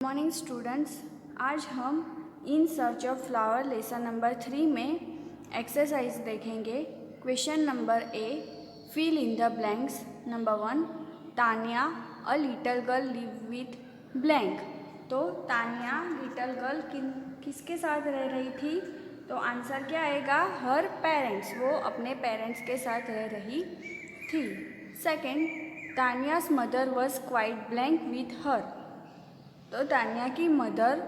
Morning students, आज हम in search of flower lesson number 3 में एक्सरसाइज देखेंगे। Question number A, fill in the blanks. Number 1, Tania a little girl live with blank. तो Tania little girl किसके साथ रह रही थी? तो आंसर क्या आएगा? हर पेरेंट्स, वो अपने पेरेंट्स के साथ रह रही थी। Second, Tania's mother was quite blank with her. तो तानिया की मदर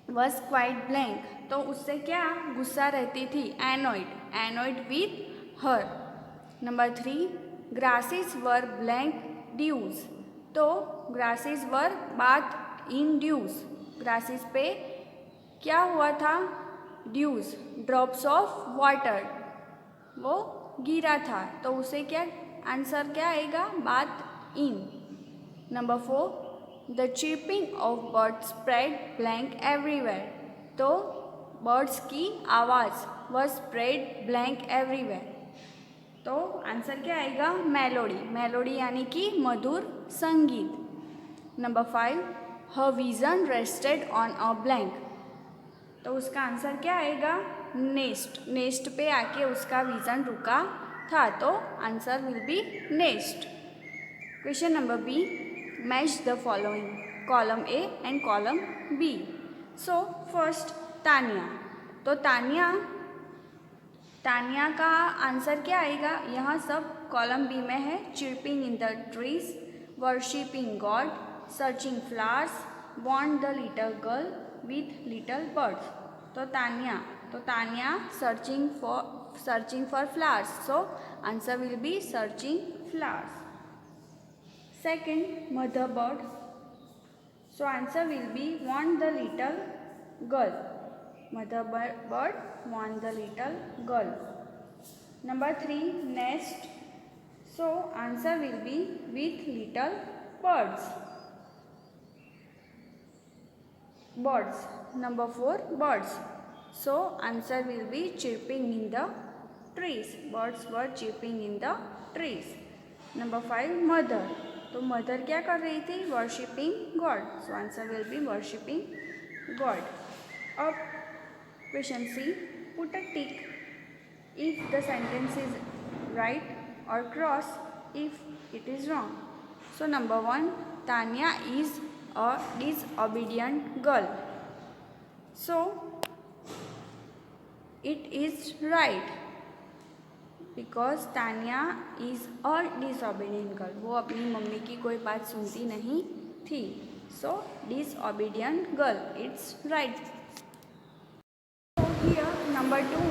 वॉज क्वाइट ब्लैंक, तो उससे क्या गुस्सा रहती थी? Annoyed with her. Number 3, grasses were blank dews. तो grasses were bath in dews, grasses पे क्या हुआ था? ड्यूज, ड्रॉप्स ऑफ वाटर, वो गिरा था, तो उसे क्या आंसर क्या आएगा? Bath in. Number 4, the chirping of bird spread blank everywhere. तो बर्ड्स की आवाज़ वह स्प्रेड ब्लैंक एवरीवेयर, तो आंसर क्या आएगा? मेलोडी यानी कि मधुर संगीत। Number 5, her vision rested on a blank. तो उसका आंसर क्या आएगा? नेस्ट पे आके उसका विजन रुका था, तो answer will be nest. Question number B, match the following, column A and column B. So first, Tania. तो तानिया का आंसर क्या आएगा? यहाँ सब कॉलम बी में है। Chirping in the trees, worshipping God, searching flowers, bond the little girl with little birds. तो Tania searching for flowers, so answer will be searching flowers. Second, mother bird. So answer will be want the little girl. Mother bird want the little girl. Number 3, nest. So answer will be with little birds. Number 4, birds. So answer will be chirping in the trees. Birds were chirping in the trees. Number 5, mother. तो mother क्या कर रही थी? Worshipping God, so answer will be worshipping God. अब question C, put a tick if the sentence is right और cross if it is wrong. So number 1, Tania is a disobedient girl, so it is right because Tania is a disobedient girl, वो अपनी mummy की कोई बात सुनती नहीं थी, so disobedient girl, it's right. Here number 2,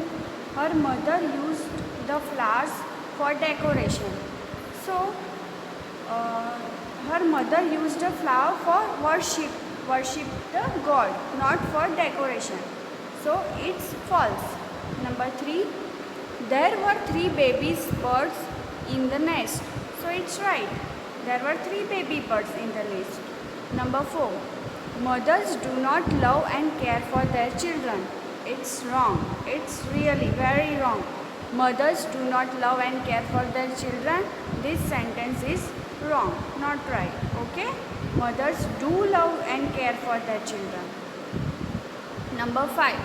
her mother used the flowers for decoration. So her mother used the flower for worship the god, not for decoration, so it's false. Number 3, there were 3 baby birds in the nest, so it's right. There were 3 baby birds in the nest. Number 4, mothers do not love and care for their children. It's wrong. It's really very wrong. Mothers do not love and care for their children. This sentence is wrong, not right. Okay? Mothers do love and care for their children. Number 5,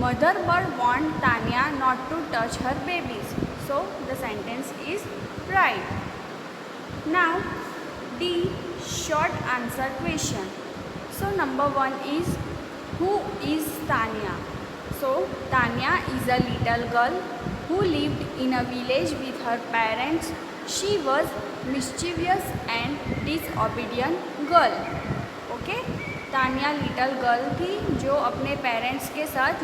mother bird want Tanya not to touch her babies, so the sentence is right. Now D, short answer question. So number 1 is, who is Tanya? So Tanya is a little girl who lived in a village with her parents. She was mischievous and disobedient girl. Okay? Tania little girl थी जो अपने parents के साथ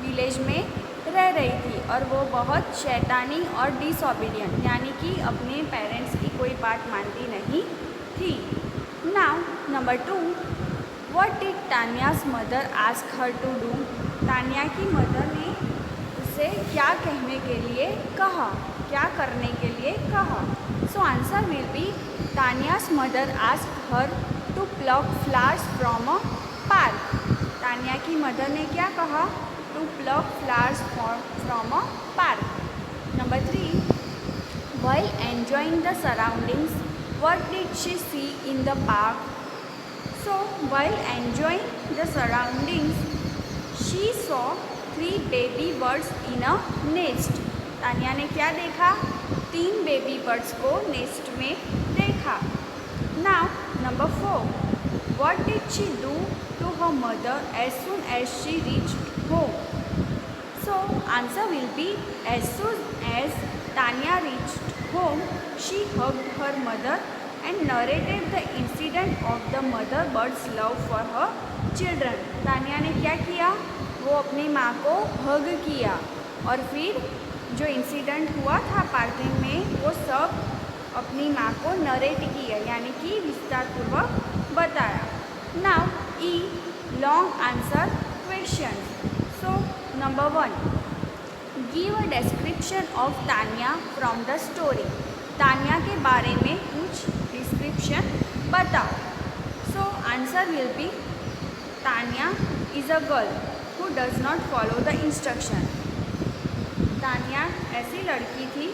village में रह रही थी, और वो बहुत शैतानी और डिसओबीडियंट यानी कि अपने पेरेंट्स की कोई बात मानती नहीं थी। Now number 2, what did Tania's mother ask her to do? Tania की मदर ने उसे क्या कहने के लिए कहा, क्या करने के लिए कहा? So answer will be, Tania's mother ask her to pluck flowers from a park. Tania की मदर ने क्या कहा? To pluck flowers from a park. Number 3, while enjoying the surroundings, what did she see in the park? So while enjoying the surroundings, she saw 3 baby birds in a nest. Tania ने क्या देखा? 3 baby birds को nest में देखा. Now number 4. What did she do to her mother as soon as she reached home? So answer will be, as soon as Tanya reached home, she hugged her mother and narrated the incident of the mother bird's love for her children. Tania ने क्या किया? वो अपनी माँ को हग किया और फिर जो इंसिडेंट हुआ था पार्किंग में वो सब अपनी माँ को नरेट किया, यानी कि विस्तारपूर्वक बताया. Now E long answer question. So number 1, give a description of Tania from the story. Tania के बारे में कुछ डिस्क्रिप्शन बताओ. सो answer will B, Tania is a girl who does not follow the instruction. Tania ऐसी लड़की थी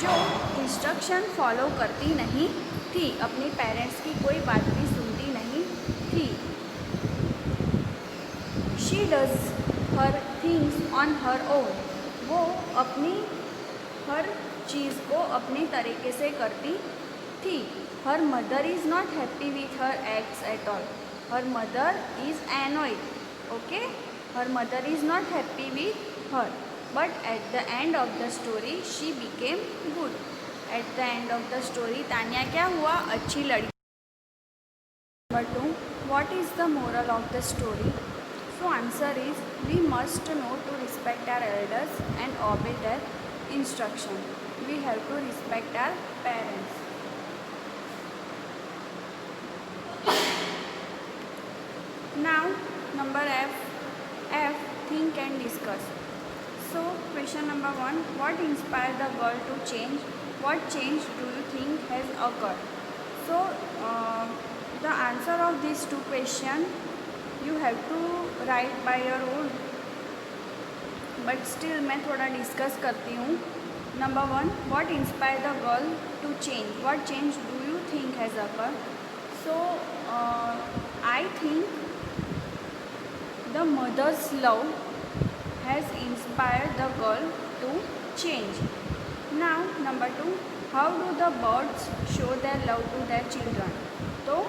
जो इंस्ट्रक्शन फॉलो करती नहीं थी, अपने पेरेंट्स की कोई बात भी सुनती नहीं थी. She does her things on her own. वो अपनी हर चीज़ को अपने तरीके से करती थी. Her mother is not happy with her acts at all. Her mother is annoyed. Okay, her mother is not happy with her, but at the end of the story she became good. At the end of the story Tania क्या हुआ? अच्छी लड़की. Number 2, what is the moral of the story? So answer is, we must know to respect our elders and obey their instruction. We have to respect our parents. Now number F, think and discuss. So question number 1, what inspired the girl to change? What change do you think has occurred? So the answer of these two questions you have to write by your own, but still मैं थोड़ा discuss करती हूँ. Number 1, what inspired the girl to change? What change do you think has occurred? So I think the mother's love has inspired the girl to change. Now number 2, how do the birds show their love to their children? तो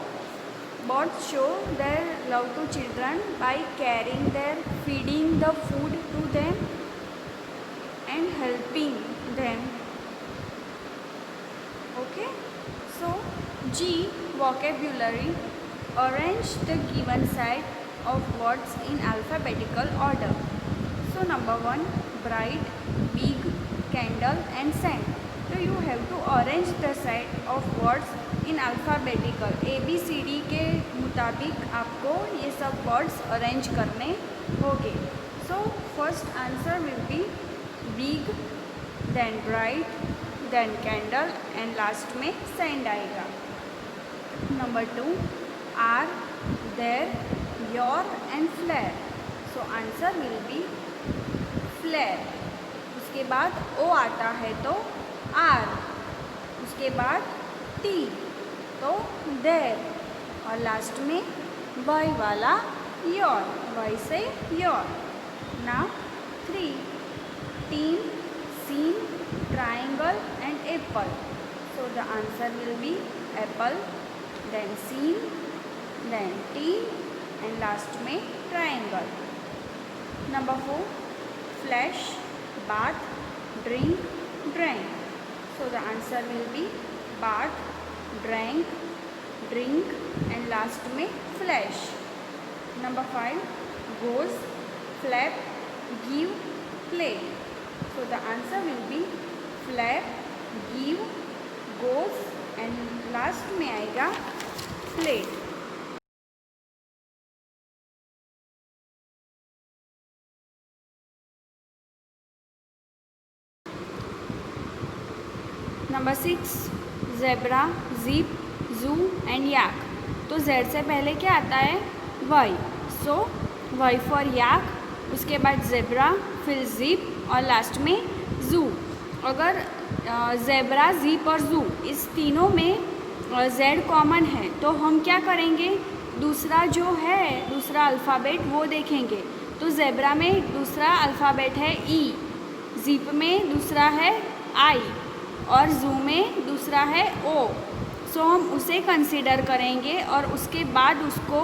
birds show their love to children by carrying their, feeding the food to them and helping them. Okay, so G, vocabulary. Arrange the given set of words in alphabetical order. So number 1, bright, big, candle and sand. So you have to arrange the set of words in alphabetical ABCD के मुताबिक आपको ये सब words arrange करने होंगे. So first answer will be big, then bright, then candle and last में sand आएगा. Number 2, are, there, your and flare. So answer will be flare. उसके बाद ओ आता है तो आर, उसके बाद टी तो देयर, और लास्ट में वाई वाला योर, वाई से your. Now 3, team, seen, triangle and apple. So the answer will be apple, then seen, then team and last में ट्राइंगल. Number 4, flash, bath, drink, drank. So the answer will be bath, drank, drink and last में flash. Number 5, goes, flap, give, play. So the answer will be flap, give, goes and last में आएगा play. Number 6, zebra, zip, zoo and yak. तो Z से पहले क्या आता है? Y. So Y for yak, उसके बाद ज़ेब्रा, फिर ज़ीप और लास्ट में ज़ू. अगर ज़ेब्रा, ज़ीप और ज़ू इस तीनों में जेड कॉमन है तो हम क्या करेंगे? दूसरा जो है दूसरा अल्फ़ाबेट वो देखेंगे। तो ज़ेब्रा में दूसरा अल्फ़ाबेट है ई, ज़िप में दूसरा है आई और ज़ू में दूसरा है ओ। सो हम उसे कंसीडर करेंगे और उसके बाद उसको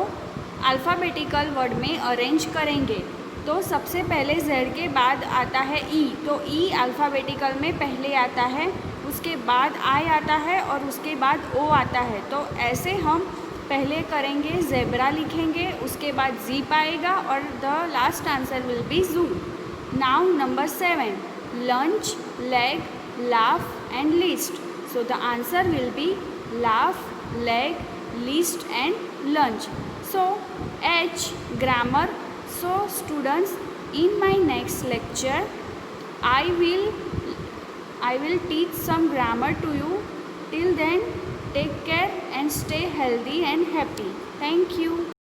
अल्फ़ाबेटिकल वर्ड में अरेंज करेंगे। तो सबसे पहले जेड के बाद आता है ई, तो ई अल्फ़ाबेटिकल में पहले आता है, उसके बाद आई आता है और उसके बाद ओ आता है। तो ऐसे हम पहले करेंगे, ज़ेब्रा लिखेंगे, उसके बाद ज़ीप आएगा और the last answer will B zoo. Now number 7, lunch, leg, laugh and list. So the answer will B laugh, leg, list and lunch. So H, grammar. So students, in my next lecture I will teach some grammar to you. Till then, take care and stay healthy and happy. Thank you.